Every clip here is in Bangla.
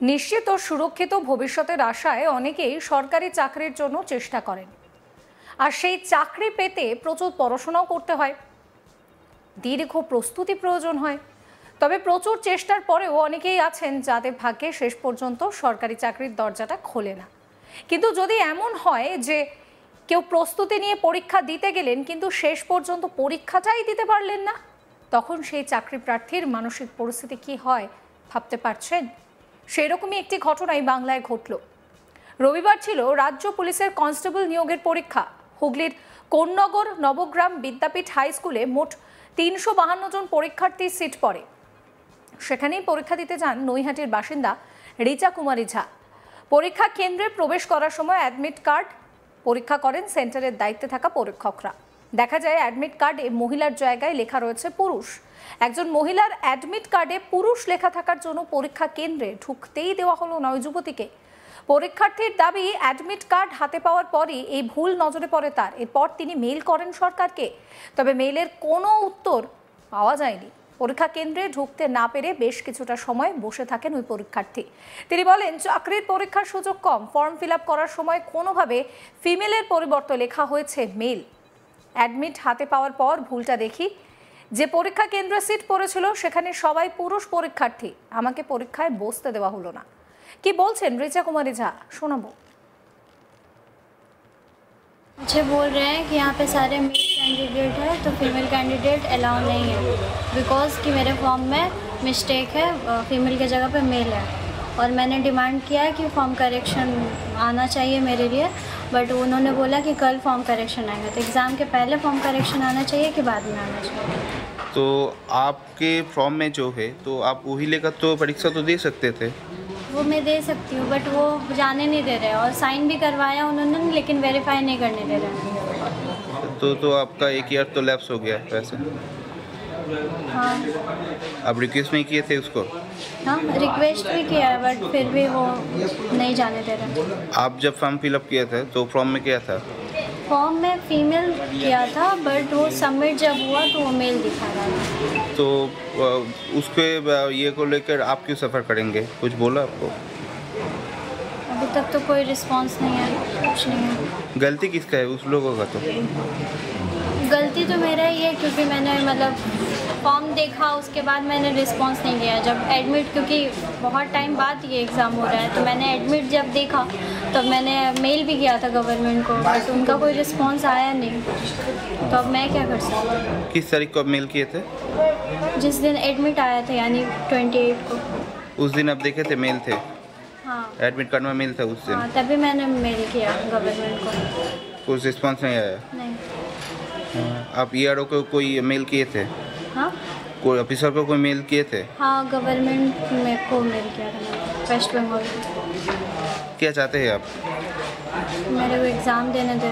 নিশ্চিত ও সুরক্ষিত ভবিষ্যতের আশায় অনেকেই সরকারি চাকরির জন্য চেষ্টা করেন, আর সেই চাকরি পেতে প্রচুর পড়াশোনাও করতে হয়, দীর্ঘ প্রস্তুতি প্রয়োজন হয়। তবে প্রচুর চেষ্টার পরেও অনেকেই আছেন যাদের ভাগ্যে শেষ পর্যন্ত সরকারি চাকরির দরজাটা খোলে না। কিন্তু যদি এমন হয় যে কেউ প্রস্তুতি নিয়ে পরীক্ষা দিতে গেলেন কিন্তু শেষ পর্যন্ত পরীক্ষাটাই দিতে পারলেন না, তখন সেই চাকরি প্রার্থীর মানসিক পরিস্থিতি কি হয় ভাবতে পারছেন? সেরকমই একটি ঘটনাই বাংলায় ঘটল। রবিবার ছিল রাজ্য পুলিশের কনস্টেবল নিয়োগের পরীক্ষা। হুগলির কোন্নগর নবগ্রাম বিদ্যাপীঠ হাই স্কুলে মোট ৩৫২ জন পরীক্ষার্থীর সিট পড়ে। সেখানেই পরীক্ষা দিতে যান নৈহাটির বাসিন্দা রিচা কুমারী ঝা। পরীক্ষা কেন্দ্রে প্রবেশ করার সময় অ্যাডমিট কার্ড পরীক্ষা করেন সেন্টারের দায়িত্বে থাকা পরীক্ষকরা। দেখা যায় অ্যাডমিট কার্ডে মহিলার জায়গায় লেখা রয়েছে পুরুষ। একজন মহিলার অ্যাডমিট কার্ডে পুরুষ লেখা থাকার জন্য পরীক্ষা কেন্দ্রে ঢুকতেই দেওয়া হলো না ওই যুবতীকে। পরীক্ষার্থীর দাবি, অ্যাডমিট কার্ড হাতে পাওয়ার পরই এই ভুল নজরে পড়ে তার। এরপর তিনি মেইল করেন সরকারকে, তবে মেইলের কোনো উত্তর পাওয়া যায়নি। পরীক্ষা কেন্দ্রে ঢুকতে না পেরে বেশ কিছুটা সময় বসে থাকেন ওই পরীক্ষার্থী। তিনি বলেন, চাকরির পরীক্ষার সুযোগ কম, ফর্ম ফিল আপ করার সময় কোনোভাবে ফিমেলের পরিবর্তে লেখা হয়েছে মেল। অ্যাডমিট হাতে পাওয়ার পর ভুলটা দেখি, যে পরীক্ষা কেন্দ্রে সিট পড়েছিল সেখানে সবাই পুরুষ পরীক্ষার্থী, আমাকে পরীক্ষায় বসতে দেওয়া হলো না। কি বলছেন রিচা কুমারী ঝা, শোনাবো। मुझे बोल रहे हैं कि यहाँ पे सारे मेल कैंडिडेट है तो फीमेल कैंडिडेट अलाउ नहीं है, बिकॉज कि मेरे फॉर्म में मिस्टेक है, फीमेल की जगह पे मेल है। और मैंने डिमांड किया है कि फॉर्म करेक्शन आना चाहिए मेरे लिए, बट उन्होंने बोला कि कल फॉर्म करेक्शन आएगा। तो एग्ज़ाम के पहले फॉर्म करेक्शन आना चाहिए कि बाद में आना चाहिए? तो आपके फॉर्म में जो है तो आप वही लेकर तो परीक्षा तो दे सकते थे। वो मैं दे सकती हूँ, बट वो जाने नहीं दे रहे, और साइन भी करवाया उन्होंने लेकिन वेरीफाई नहीं करने दे रहे। तो आपका 1 ईयर तो लैप्स हो गया वैसे। हाँ। आप रिक्वेस्ट नहीं किए थे उसको? हाँ, रिक्वेस्ट भी किया है, बट फिर भी वो नहीं जाने दे रहे। आप जब फॉर्म फिलअप किया था तो फॉर्म में क्या था? फॉर्म में फीमेल किया था, बट वो सबमिट जब हुआ तो वो मेल दिखा रहा था। तो उसके ये को लेकर आप क्यों सफ़र करेंगे? कुछ बोला आपको? अभी तक तो कोई रिस्पांस नहीं है, कुछ नहीं है। गलती किसका है? उस लोगों का? तो गलती तो मेरा ही है, क्योंकि मैंने मतलब फॉर्म देखा, उसके बाद मैंने रिस्पांस नहीं किया। जब एडमिट, क्योंकि बहुत टाइम बाद ये एग्ज़ाम हो रहा है, तो मैंने एडमिट जब देखा तब मैंने मेल भी किया था गवर्नमेंट को, बट उनका कोई रिस्पांस आया नहीं। तो अब मैं क्या कर सकती हूँ? किस तारीख को आप मेल किए थे? जिस दिन एडमिट आया था, यानी 28 को। उस दिन आप देखे थे मेल थे? हाँ, एडमिट कार्ड में मेल था उस दिन? हाँ, तभी मैंने मेल किया गवर्नमेंट को। कुछ रिस्पॉन्स नहीं आया? नहीं। आप ERO को कोई मेल किए थे? हाँ, कोई ऑफिसर को कोई मेल किए थे? हाँ, गवर्नमेंट में को मेल किया था मैंने, वेस्ट बंगाल। क्या चाहते हैं आप? मेरे को एग्ज़ाम देने दे।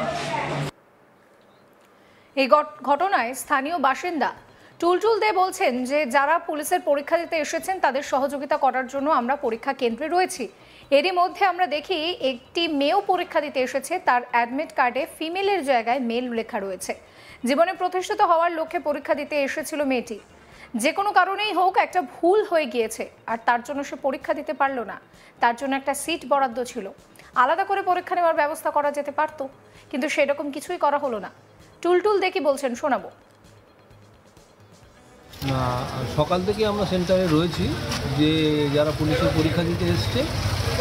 এই ঘটনায় স্থানীয় বাসিন্দা টুলটুল দে বলছেন যে যারা পুলিশের পরীক্ষা দিতে এসেছেন তাদের সহযোগিতা করার জন্য আমরা পরীক্ষা কেন্দ্রে রয়েছি। এরই মধ্যে আমরা দেখি একটি মেয়েও পরীক্ষা দিতে এসেছে, তার অ্যাডমিট কার্ডে ফিমেলের জায়গায় মেল লেখা রয়েছে। জীবনে প্রতিষ্ঠিত হওয়ার লক্ষ্যে পরীক্ষা দিতে এসেছিল মেয়েটি। যে কোনো কারণেই হোক একটা ভুল হয়ে গিয়েছে, আর তার জন্য সে পরীক্ষা দিতে পারলো না। তার জন্য একটা সিট বরাদ্দ ছিল, আলাদা করে পরীক্ষা নেওয়ার ব্যবস্থা করা যেতে পারতো, কিন্তু সেরকম কিছুই করা হলো না। টুলটুল দেখি বলছেন, শোনাবো। না, সকাল থেকে আমরা সেন্টারে রয়েছি, যে যারা পুলিশের পরীক্ষা দিতে এসছে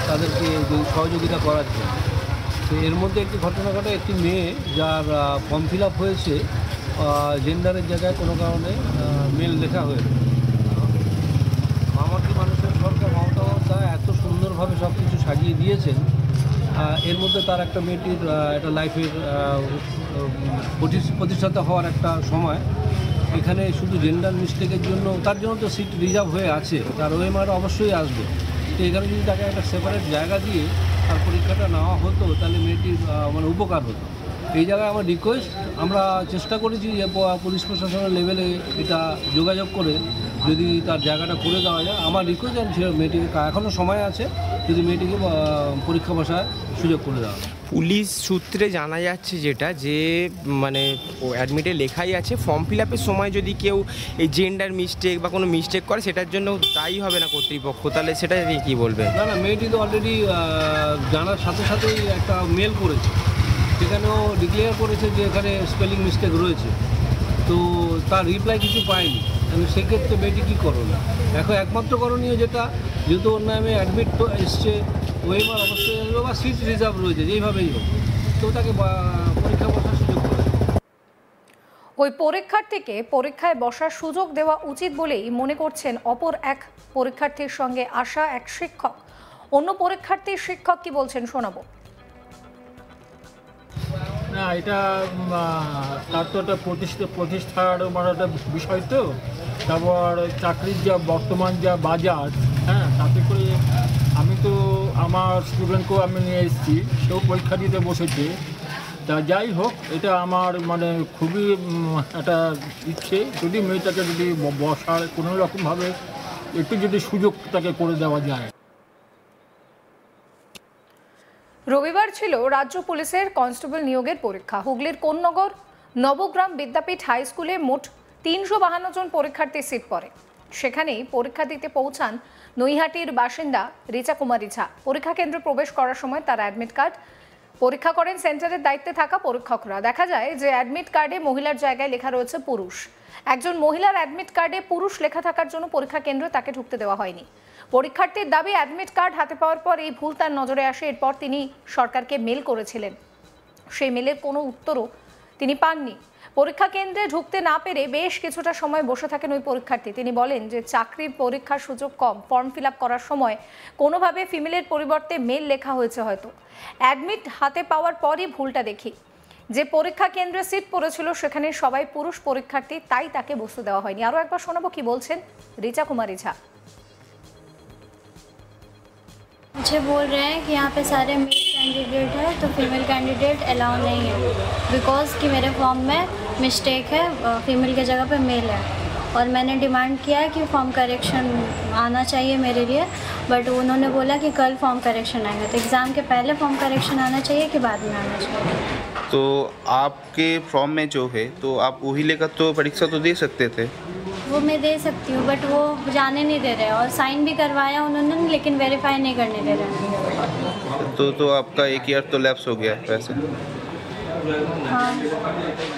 তাদেরকে সহযোগিতা করার জন্য। তো এর মধ্যে একটি ঘটনা ঘটে, একটি মেয়ে যার ফর্ম ফিল আপ হয়েছে, জেন্ডারের জায়গায় কোনো কারণে মেল লেখা হয়েছে। আমার কি মানুষের সরকার মমতা বন্দ্যোপাধ্যায় এত সুন্দরভাবে সব কিছু সাজিয়ে দিয়েছেন, এর মধ্যে তার একটা মেয়েটির একটা লাইফের প্রতিষ্ঠাতা হওয়ার একটা সময়, এখানে শুধু জেন্ডার মিস্টেকের জন্য, তার জন্য তো সিট রিজার্ভ হয়ে আছে, তার ওএমআর অবশ্যই আসবে। তো এখানে যদি তাকে একটা সেপারেট জায়গা দিয়ে তার পরীক্ষাটা নেওয়া হতো তাহলে মেয়েটির মানে উপকার হতো। এই জায়গায় আমার রিকোয়েস্ট, আমরা চেষ্টা করেছি যে পুলিশ প্রশাসনের লেভেলে এটা যোগাযোগ করে যদি তার জায়গাটা করে দেওয়া যায়। আমার রিকোয়েস্ট মেয়েটিকে, এখনও সময় আছে, যদি মেয়েটিকে পরীক্ষা বসার সুযোগ করে দেওয়া হয়। পুলিশ সূত্রে জানা যাচ্ছে যেটা, যে মানে অ্যাডমিটে লেখাই আছে ফর্ম ফিল আপের সময় যদি কেউ এই জেন্ডার মিস্টেক বা কোনো মিস্টেক করে সেটার জন্য দায়ী হবে না কর্তৃপক্ষ, তাহলে সেটা নিয়ে কী বলবেন? না, মেয়েটি তো অলরেডি জানার সাথে সাথেই একটা মেল করেছে, সেখানেও ডিক্লেয়ার করেছে যে এখানে স্পেলিং মিস্টেক রয়েছে, তো তার রিপ্লাই কিছু পায়নি। সেক্ষেত্রে মেয়েটি কী করণীয়? এখন একমাত্র করণীয় যেটা, যেহেতু ওর নামে অ্যাডমিট তো এসছে, ওয়েমার অবশ্যই আসবে বা সিট রিজার্ভ রয়েছে, যেইভাবেই হোক, তো তাকে পরীক্ষা বসার সুযোগ করে। ওই পরীক্ষার্থীকে পরীক্ষায় বসার সুযোগ দেওয়া উচিত বলেই মনে করছেন অপর এক পরীক্ষার্থীর সঙ্গে আসা এক শিক্ষক। অন্য পরীক্ষার্থীর শিক্ষক কি বলছেন শোনাবো। না, এটা তার তো একটা প্রতিষ্ঠার মানে একটা বিষয়, তো তারপর চাকরির যা বর্তমান যা বাজার, হ্যাঁ, তাতে করে আমি তো আমার স্টুডেন্টকেও আমি নিয়ে এসেছি, সেও পরীক্ষা দিতে বসেছে। তা যাই হোক, এটা আমার মানে খুবই একটা ইচ্ছে, যদি মেয়েটাকে যদি বসার কোনো রকমভাবে একটু যদি সুযোগ তাকে করে দেওয়া যায়। রবিবার ছিল রাজ্য পুলিশের কনস্টেবল নিয়োগের পরীক্ষা। হুগলির কোন্নগর নবগ্রাম বিদ্যাপীঠ হাই স্কুলে মোট 352 জন পরীক্ষার্থী সিট পড়ে। সেখানেই পরীক্ষা দিতে পৌঁছান নৈহাটির বাসিন্দা রিচা কুমারী ঝা। পরীক্ষা কেন্দ্রে প্রবেশ করার সময় তার অ্যাডমিট কার্ড পরীক্ষা করেন সেন্টারের দায়িত্বে থাকা পরীক্ষকরা। দেখা যায় যে অ্যাডমিট কার্ডে মহিলার জায়গায় লেখা রয়েছে পুরুষ। একজন মহিলার অ্যাডমিট কার্ডে পুরুষ লেখা থাকার জন্য পরীক্ষা কেন্দ্রে তাকে ঢুকতে দেওয়া হয়নি। পরীক্ষার্থীর দাবি, অ্যাডমিট কার্ড হাতে পাওয়ার পর এই ভুল তার নজরে আসে। এরপর তিনি সরকারকে মেল করেছিলেন, সেই মেলের কোনো উত্তরও তিনি পাননি। পরীক্ষা কেন্দ্রে ঢুকতে না পেরে বেশ কিছুটা সময় বসে থাকেন ওই পরীক্ষার্থী। তিনি বলেন যে চাকরির পরীক্ষার সুযোগ কম, ফর্ম ফিল আপ করার সময় কোনোভাবে ফিমেলের পরিবর্তে মেল লেখা হয়েছে হয়তো। অ্যাডমিট হাতে পাওয়ার পরই ভুলটা দেখি। যে পরীক্ষা কেন্দ্রে সিট পড়েছিল সেখানে সবাই পুরুষ পরীক্ষার্থী, তাই তাকে বসতে দেওয়া হয়নি। আরও একবার শোনাবো কি বলছেন রিচা কুমারী ঝা। मुझे बोल रहे हैं कि यहाँ पे सारे मेल कैंडिडेट है तो फीमेल कैंडिडेट अलाउ नहीं है, बिकॉज कि मेरे फॉर्म में मिस्टेक है, फीमेल की जगह पे मेल है। और मैंने डिमांड किया है कि फॉर्म करेक्शन आना चाहिए मेरे लिए, बट उन्होंने बोला कि कल फॉर्म करेक्शन आएगा। तो एग्ज़ाम के पहले फॉर्म करेक्शन आना चाहिए कि बाद में आना चाहिए? तो आपके फॉर्म में जो है, तो आप वही लेकर तो परीक्षा तो दे सकते थे। वो मैं दे सकती हूँ, बट वो जाने नहीं दे रहे, और साइन भी करवाया उन्होंने, लेकिन वेरीफाई नहीं करने दे रहे। तो आपका 1 ईयर तो लैप्स हो गया वैसे। हाँ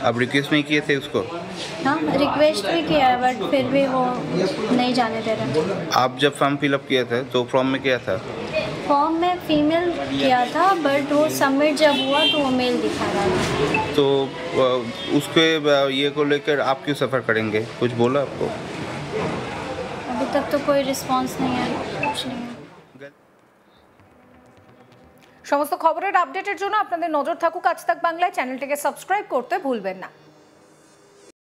आप रिक्वेस्ट नहीं किए थे उसको? हाँ, रिक्वेस्ट भी किया है, बट फिर भी वो नहीं जाने दे रहे। आप जब फॉर्म फिलअप किया था तो फॉर्म में क्या था? फॉर्म में फीमेल किया था, बट वो सबमिट जब हुआ तो वो मेल दिखा रहा था। तो उसके ये को लेकर आप क्यों सफ़र करेंगे? कुछ बोला आपको? अभी तक तो कोई रिस्पांस नहीं है, कुछ नहीं है। সমস্ত খবরের আপডেটের জন্য আপনাদের নজর থাকুক আজ তাক বাংলায়। চ্যানেলটিকে সাবস্ক্রাইব করতে ভুলবেন না।